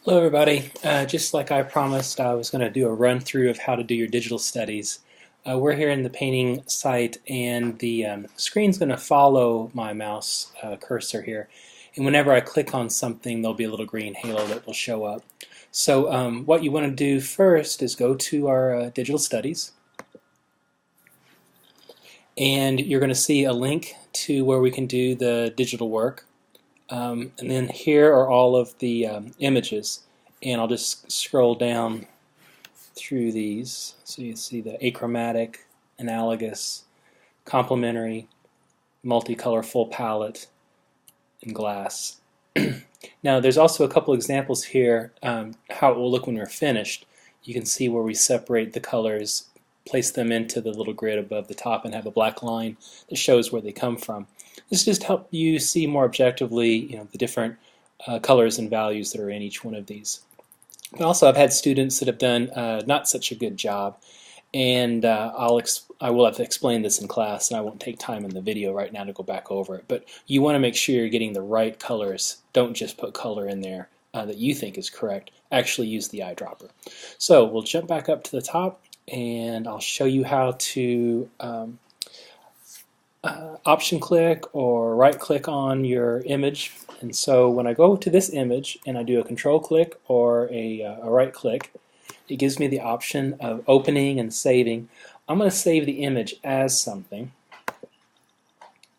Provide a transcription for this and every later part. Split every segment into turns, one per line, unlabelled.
Hello everybody. Just like I promised, I was going to do a run through of how to do your digital studies. We're here in the painting site and the screen's going to follow my mouse cursor here. And whenever I click on something, there'll be a little green halo that will show up. So what you want to do first is go to our digital studies. And you're going to see a link to where we can do the digital work. And then here are all of the images. And I'll just scroll down through these. So you see the achromatic, analogous, complementary, multicolor full palette, and glass. Now there's also a couple examples here how it will look when we're finished. You can see where we separate the colors, place them into the little grid above the top, and have a black line that shows where they come from. This just helps you see more objectively, the different colors and values that are in each one of these. But also, I've had students that have done not such a good job, and I will have to explain this in class, and I won't take time in the video right now to go back over it. But you want to make sure you're getting the right colors. Don't just put color in there that you think is correct. Actually use the eyedropper. So we'll jump back up to the top, and I'll show you how to option click or right click on your image. And so when I go to this image and I do a control click or a right click, it gives me the option of opening and saving. I'm going to save the image as something,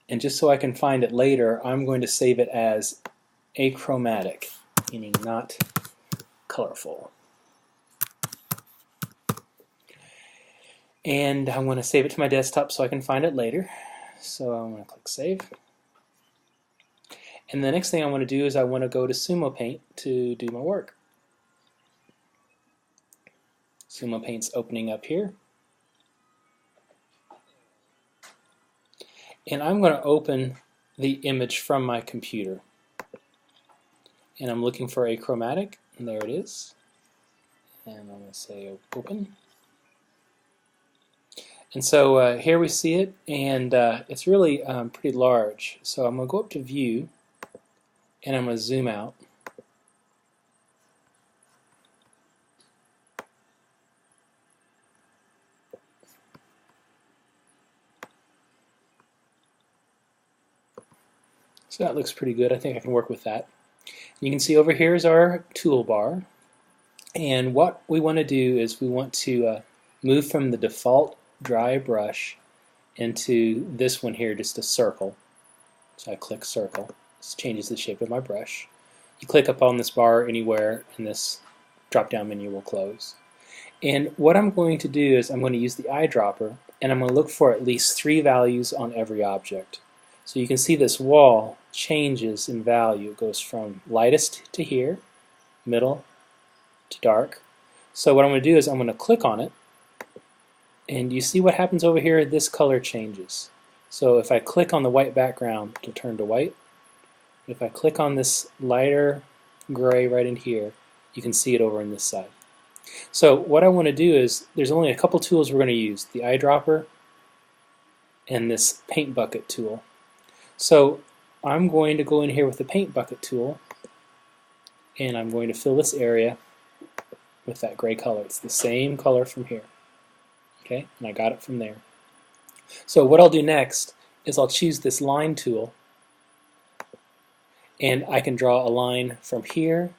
and just so I can find it later, I'm going to save it as achromatic, meaning not colorful. And I'm going to save it to my desktop so I can find it later. So I'm going to click Save. And the next thing I want to do is I want to go to Sumo Paint to do my work. Sumo Paint's opening up here. And I'm going to open the image from my computer. And I'm looking for achromatic, and there it is. And I'm going to say Open. And so here we see it, and it's really pretty large. So I'm going to go up to View, and I'm going to zoom out. So that looks pretty good. I think I can work with that. You can see over here is our toolbar. And what we want to do is we want to move from the default dry brush into this one here, just a circle. So I click circle. This changes the shape of my brush. You click up on this bar anywhere and this drop down menu will close. And what I'm going to do is I'm going to use the eyedropper, and I'm going to look for at least 3 values on every object. So you can see this wall changes in value. It goes from lightest to here, middle to dark. So what I'm going to do is I'm going to click on it, and you see what happens over here? This color changes. So if I click on the white background, it'll turn to white. If I click on this lighter gray right in here, you can see it over on this side. So what I want to do is, there's only a couple tools we're going to use, the eyedropper and this paint bucket tool. So I'm going to go in here with the paint bucket tool, and I'm going to fill this area with that gray color. It's the same color from here. Okay, and I got it from there. So what I'll do next is I'll choose this line tool, and I can draw a line from here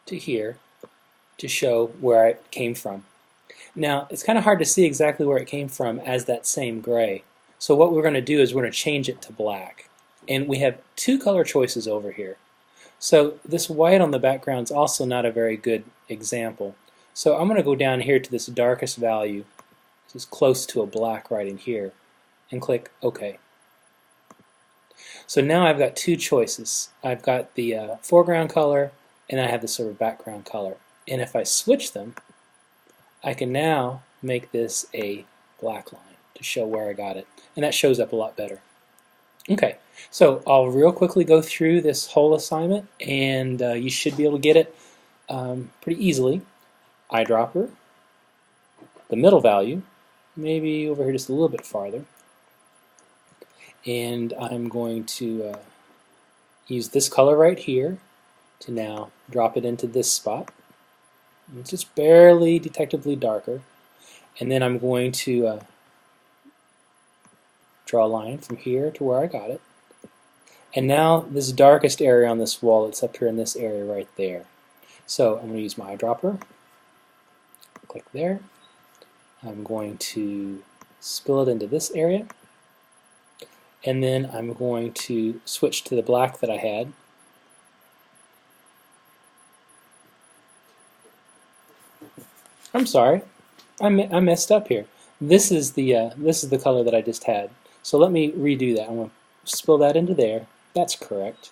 to show where it came from. Now it's kind of hard to see exactly where it came from as that same gray. So what we're going to do is we're going to change it to black. And we have 2 color choices over here. So this white on the background is also not a very good example. So I'm going to go down here to this darkest value, this is close to a black right in here, and click OK. So now I've got 2 choices. I've got the foreground color, and I have the sort of background color. And if I switch them, I can now make this a black line to show where I got it. And that shows up a lot better. Okay, so I'll real quickly go through this whole assignment, and you should be able to get it pretty easily. Eyedropper, the middle value, maybe over here just a little bit farther, and I'm going to use this color right here to now drop it into this spot. It's just barely detectably darker. And then I'm going to draw a line from here to where I got it. And now this darkest area on this wall, it's up here in this area right there. So I'm going to use my eyedropper. Click there. I'm going to spill it into this area. And then I'm going to switch to the black that I had. I'm sorry, I messed up here. This is the color that I just had. So let me redo that. I'm going to spill that into there. That's correct.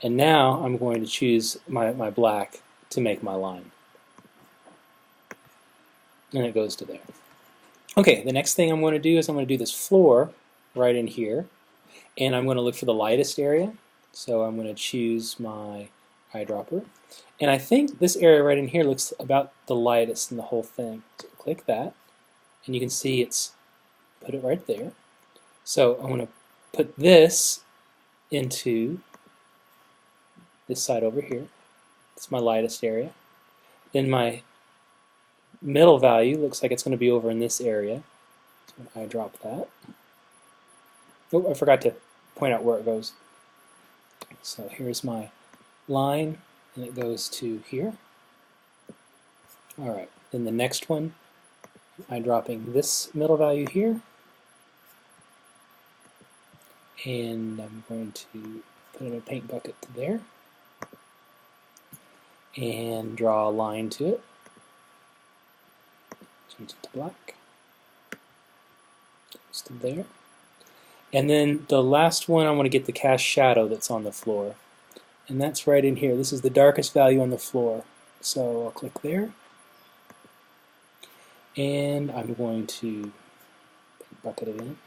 And now I'm going to choose my black to make my line. And it goes to there. Okay, the next thing I'm going to do is I'm going to do this floor right in here. And I'm going to look for the lightest area. So I'm going to choose my eyedropper. And I think this area right in here looks about the lightest in the whole thing. So click that. And you can see it's put it right there. So I'm going to put this into this side over here. It's my lightest area. Then my middle value looks like it's going to be over in this area. So I drop that. Oh, I forgot to point out where it goes. So here's my line, and it goes to here. Alright, then the next one, I'm dropping this middle value here. And I'm going to put in a paint bucket to there. And draw a line to it. Change it to black. Goes to there. And then the last one, I want to get the cast shadow that's on the floor. And that's right in here. This is the darkest value on the floor. So I'll click there. And I'm going to bucket it in.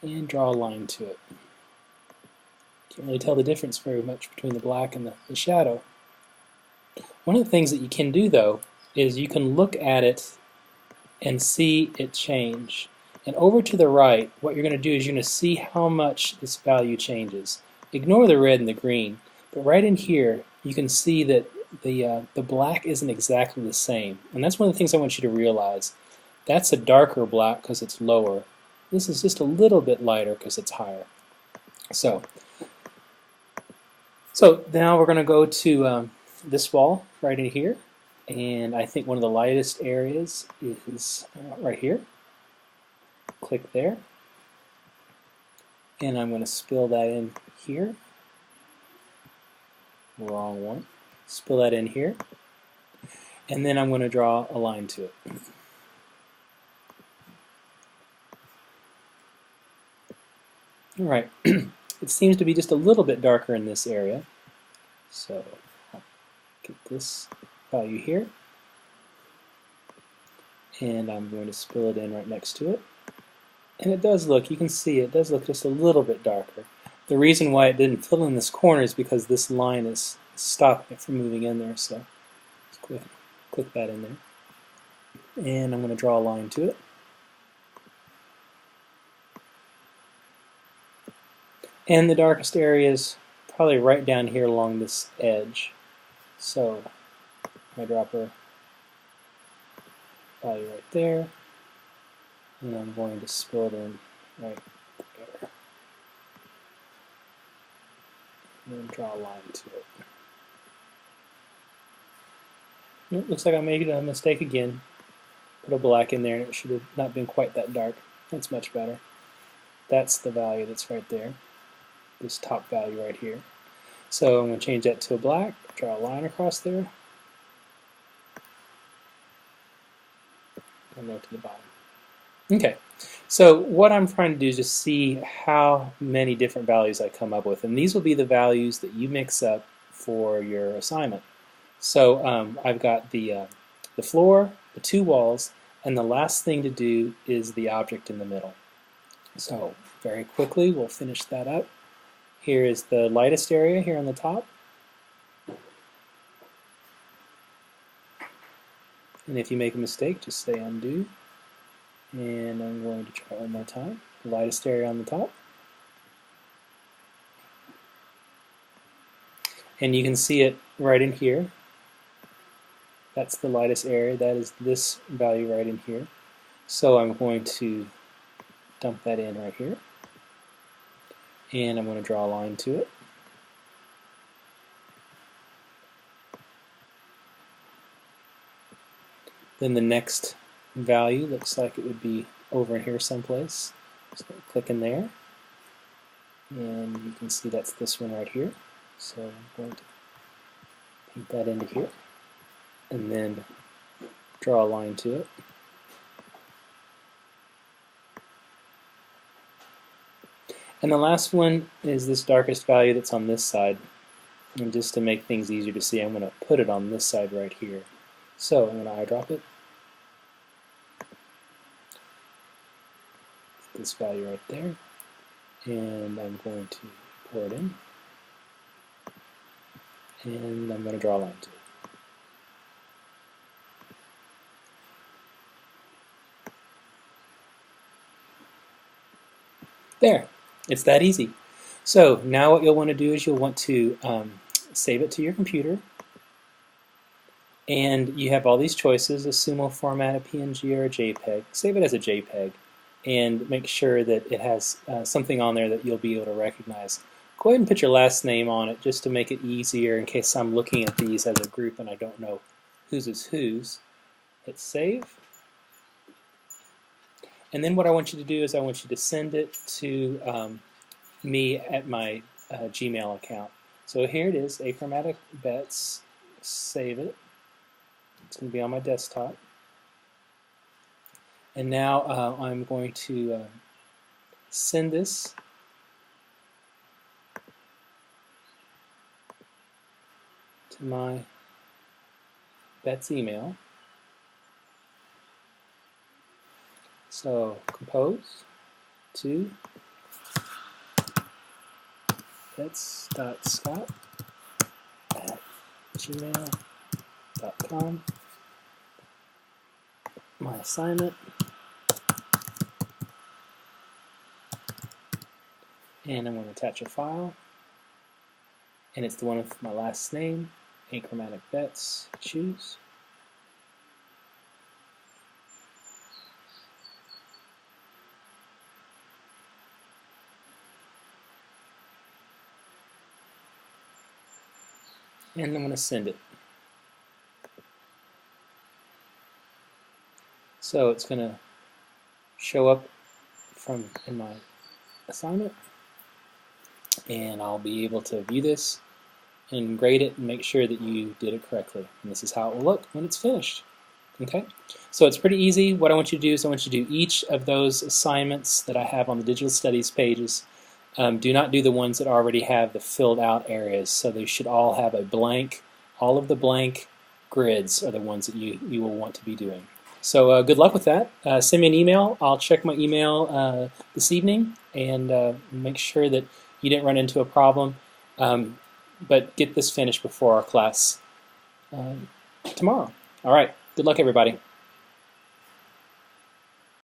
And draw a line to it. Can't really tell the difference very much between the black and the shadow. One of the things that you can do, though, is you can look at it and see it change. And over to the right, what you're going to do is you're going to see how much this value changes. Ignore the red and the green, but right in here you can see that the black isn't exactly the same. And that's one of the things I want you to realize. That's a darker black because it's lower. This is just a little bit lighter because it's higher. So now we're going to go to this wall right in here. And I think one of the lightest areas is right here. Click there, and I'm going to spill that in here. Wrong one. Spill that in here, and then I'm going to draw a line to it. Alright, it seems to be just a little bit darker in this area, so I'll get this value here, and I'm going to spill it in right next to it. And it does look, you can see it does look just a little bit darker. The reason why it didn't fill in this corner is because this line is stopping it from moving in there. So just click that in there. And I'm going to draw a line to it. And the darkest area is probably right down here along this edge. So my dropper value right there. And I'm going to spill it in right there. And then draw a line to it. It looks like I made a mistake again. Put a black in there and it should have not been quite that dark. That's much better. That's the value that's right there. This top value right here. So I'm going to change that to a black, draw a line across there, and go to the bottom. Okay, so what I'm trying to do is just see how many different values I come up with, and these will be the values that you mix up for your assignment. So I've got the floor, the two walls, and the last thing to do is the object in the middle. So very quickly we'll finish that up. Here is the lightest area here on the top. And if you make a mistake, just say undo. And I'm going to try one more time. The lightest area on the top. And you can see it right in here. That's the lightest area. That is this value right in here. So I'm going to dump that in right here. And I'm going to draw a line to it. Then the next value looks like it would be over in here someplace. So click in there. And you can see that's this one right here. So I'm going to paint that into here. And then draw a line to it. And the last one is this darkest value that's on this side. And just to make things easier to see, I'm going to put it on this side right here. So I'm going to eyedrop it. This value right there. And I'm going to pour it in. And I'm going to draw a line to it. There. It's that easy. So now what you'll want to do is you'll want to save it to your computer. And you have all these choices, a Sumo format, a PNG, or a JPEG. Save it as a JPEG and make sure that it has something on there that you'll be able to recognize. Go ahead and put your last name on it just to make it easier in case I'm looking at these as a group and I don't know whose is whose. Hit save. And then what I want you to do is I want you to send it to me at my Gmail account. So here it is, Achromatic Bets. Save it. It's going to be on my desktop. And now I'm going to send this to my Bets email. So compose to bets.scott@gmail.com. My assignment. And I'm going to attach a file. And it's the one with my last name, Achromatic Bets. Choose. And I'm going to send it. So it's going to show up in my assignment, and I'll be able to view this and grade it and make sure that you did it correctly. And this is how it will look when it's finished. Okay? So it's pretty easy. What I want you to do is I want you to do each of those assignments that I have on the Digital Studies pages. Do not do the ones that already have the filled out areas. So they should all have a blank. All of the blank grids are the ones that you will want to be doing. So good luck with that. Send me an email. I'll check my email this evening and make sure that you didn't run into a problem. But get this finished before our class tomorrow. All right. Good luck, everybody.